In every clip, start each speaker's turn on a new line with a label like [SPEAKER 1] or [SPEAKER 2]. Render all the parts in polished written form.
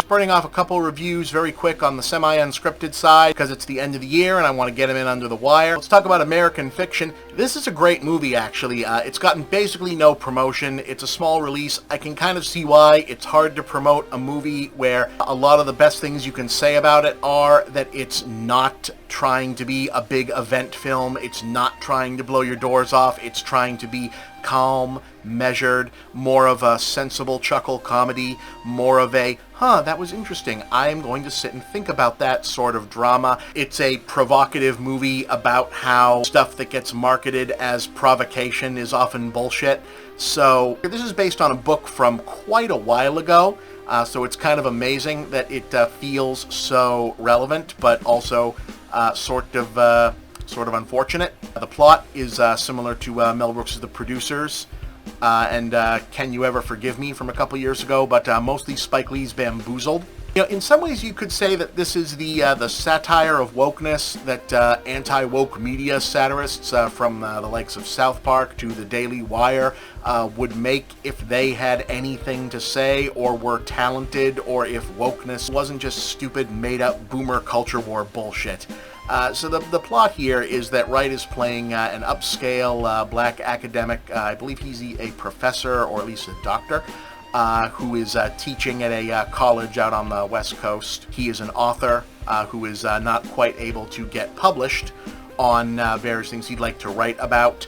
[SPEAKER 1] spurting off a couple reviews very quick on the semi-unscripted side because it's the end of the year and I want to get them in under the wire. Let's talk about American Fiction. This is a great movie, actually. It's gotten basically no promotion. It's a small release. I can kind of see why. It's hard to promote a movie where a lot of the best things you can say about it are that it's not trying to be a big event film. It's not trying to blow your doors off. It's trying to be calm, measured, more of a sensible chuckle comedy, more of a, that was interesting, I'm going to sit and think about that sort of drama. It's a provocative movie about how stuff that gets marketed as provocation is often bullshit. So this is based on a book from quite a while ago, so it's kind of amazing that it feels so relevant, but also sort of unfortunate. The plot is similar to Mel Brooks' The Producers and Can You Ever Forgive Me from a couple years ago, but mostly Spike Lee's Bamboozled. You know, in some ways you could say that this is the satire of wokeness that anti-woke media satirists from the likes of South Park to the Daily Wire would make if they had anything to say or were talented, or if wokeness wasn't just stupid made-up boomer culture war bullshit. So the plot here is that Wright is playing an upscale black academic. I believe he's a professor, or at least a doctor, who is teaching at a college out on the West Coast. He is an author who is not quite able to get published on various things he'd like to write about,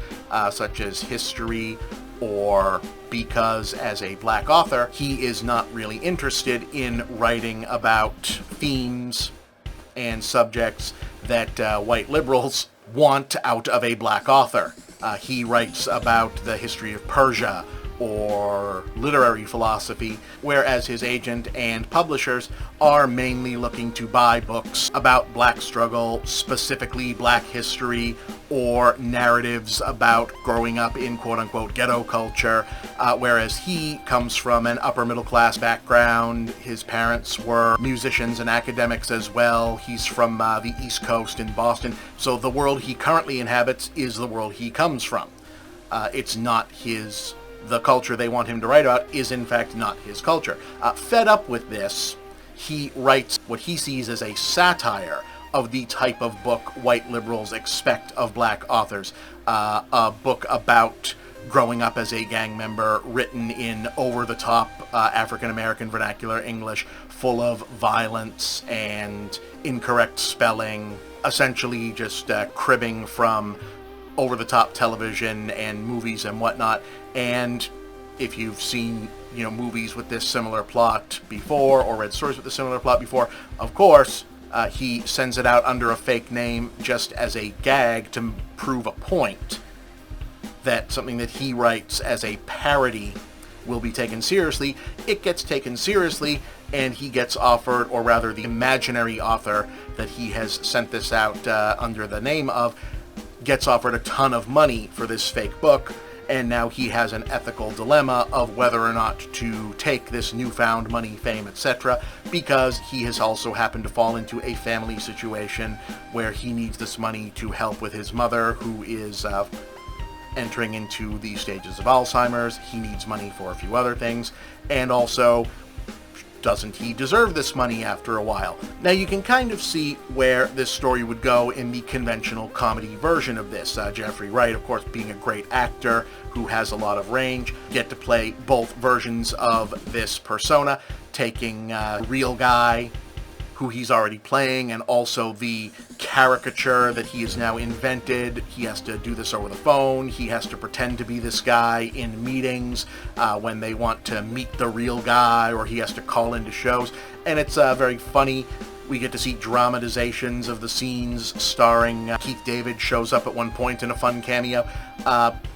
[SPEAKER 1] such as history, or because as a black author, he is not really interested in writing about themes and subjects that white liberals want out of a black author. He writes about the history of Persia or literary philosophy, whereas his agent and publishers are mainly looking to buy books about black struggle, specifically black history, or narratives about growing up in quote-unquote ghetto culture, whereas he comes from an upper middle class background. His parents were musicians and academics as well. He's from the East Coast in Boston, so the world he currently inhabits is the world he comes from. It's not his... The culture they want him to write about is in fact not his culture. Fed up with this, he writes what he sees as a satire of the type of book white liberals expect of black authors. A book about growing up as a gang member, written in over-the-top African-American vernacular English, full of violence and incorrect spelling, essentially just cribbing from over-the-top television and movies and whatnot. And if you've seen, movies with this similar plot before, or read stories with a similar plot before, of course, he sends it out under a fake name just as a gag to prove a point that something that he writes as a parody will be taken seriously. It gets taken seriously, and he gets offered, or rather the imaginary author that he has sent this out under the name of, gets offered a ton of money for this fake book, and now he has an ethical dilemma of whether or not to take this newfound money, fame, etc., because he has also happened to fall into a family situation where he needs this money to help with his mother, who is entering into the stages of Alzheimer's. He needs money for a few other things, and also, doesn't he deserve this money after a while? Now you can kind of see where this story would go in the conventional comedy version of this. Jeffrey Wright, of course, being a great actor who has a lot of range, get to play both versions of this persona, taking a real guy who he's already playing, and also the caricature that he has now invented. He has to do this over the phone. He has to pretend to be this guy in meetings when they want to meet the real guy, or he has to call into shows. And it's very funny. We get to see dramatizations of the scenes starring Keith David shows up at one point in a fun cameo.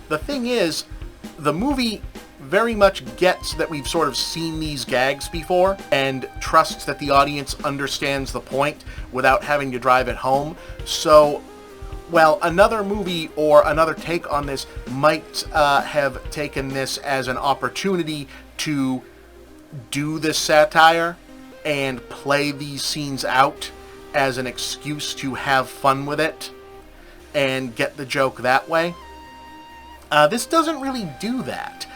[SPEAKER 1] The thing is, the movie very much gets that we've sort of seen these gags before and trusts that the audience understands the point without having to drive it home. So, well, another movie or another take on this might have taken this as an opportunity to do this satire and play these scenes out as an excuse to have fun with it and get the joke that way. This doesn't really do that.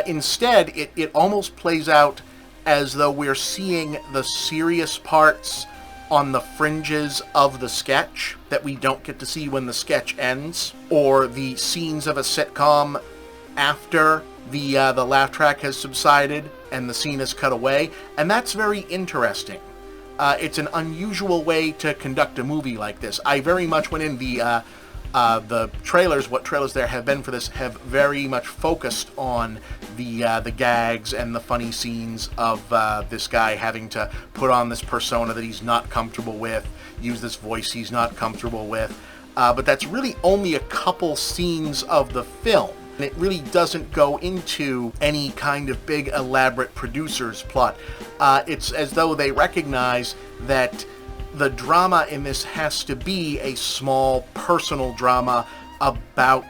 [SPEAKER 1] Instead, it almost plays out as though we're seeing the serious parts on the fringes of the sketch that we don't get to see when the sketch ends, or the scenes of a sitcom after the laugh track has subsided and the scene is cut away, and that's very interesting. It's an unusual way to conduct a movie like this. I very much went in the trailers, what trailers there have been for this, have very much focused on the gags and the funny scenes of this guy having to put on this persona that he's not comfortable with, use this voice he's not comfortable with. But that's really only a couple scenes of the film. And it really doesn't go into any kind of big elaborate producer's plot. It's as though they recognize that the drama in this has to be a small personal drama about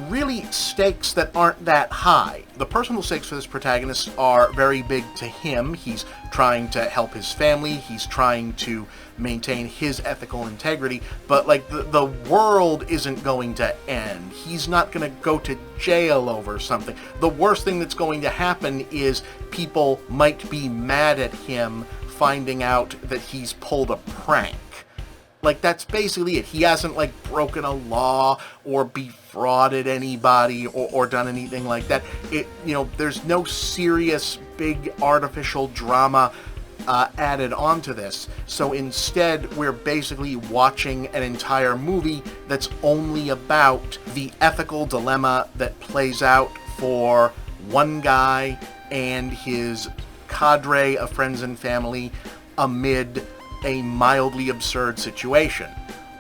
[SPEAKER 1] really stakes that aren't that high. The personal stakes for this protagonist are very big to him. He's trying to help his family. He's trying to maintain his ethical integrity. But like the world isn't going to end. He's not going to go to jail over something. The worst thing that's going to happen is people might be mad at him finding out that he's pulled a prank. Like, that's basically it. He hasn't, like, broken a law or defrauded anybody or done anything like that. There's no serious, big, artificial drama added onto this. So instead, we're basically watching an entire movie that's only about the ethical dilemma that plays out for one guy and his cadre of friends and family amid a mildly absurd situation,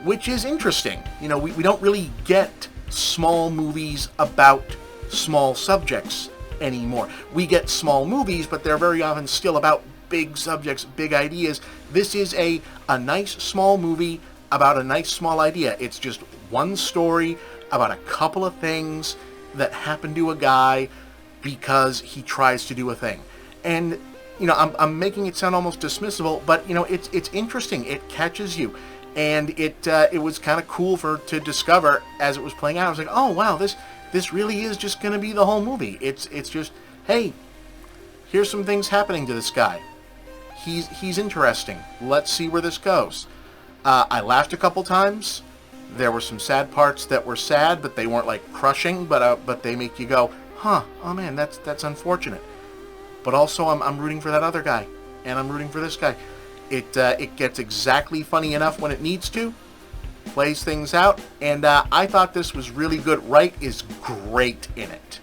[SPEAKER 1] which is interesting. We don't really get small movies about small subjects anymore. We get small movies, but they're very often still about big subjects, big ideas. This is a nice small movie about a nice small idea. It's just one story about a couple of things that happen to a guy because he tries to do a thing. And I'm making it sound almost dismissible, but it's interesting. It catches you, and it was kind of cool to discover as it was playing out. I was like, oh wow, this really is just going to be the whole movie. It's just, hey, here's some things happening to this guy. He's interesting. Let's see where this goes. I laughed a couple times. There were some sad parts that were sad, but they weren't like crushing. But they make you go, huh? Oh man, that's unfortunate. But also, I'm rooting for that other guy, and I'm rooting for this guy. It gets exactly funny enough when it needs to, plays things out, and I thought this was really good. Wright is great in it.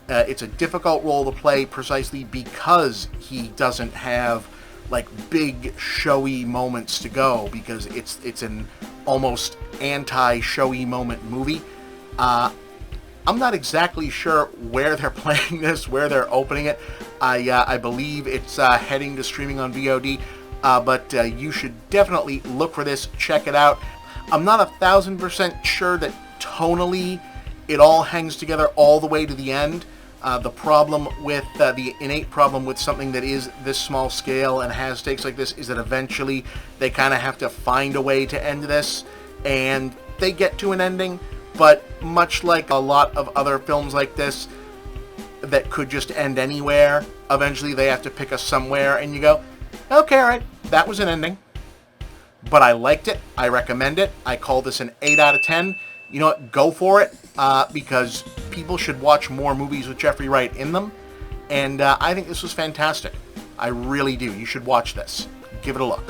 [SPEAKER 1] It's a difficult role to play precisely because he doesn't have like big showy moments to go, because it's an almost anti-showy moment movie. I'm not exactly sure where they're playing this, where they're opening it. I believe it's heading to streaming on VOD, but you should definitely look for this, check it out. I'm not 1,000% sure that tonally it all hangs together all the way to the end. The problem with, the innate problem with something that is this small scale and has stakes like this is that eventually they kind of have to find a way to end this, and they get to an ending. But much like a lot of other films like this that could just end anywhere, eventually they have to pick us somewhere, and you go, okay, all right, that was an ending. But I liked it. I recommend it. I call this an 8 out of 10. You know what? Go for it, because people should watch more movies with Jeffrey Wright in them. And I think this was fantastic. I really do. You should watch this. Give it a look.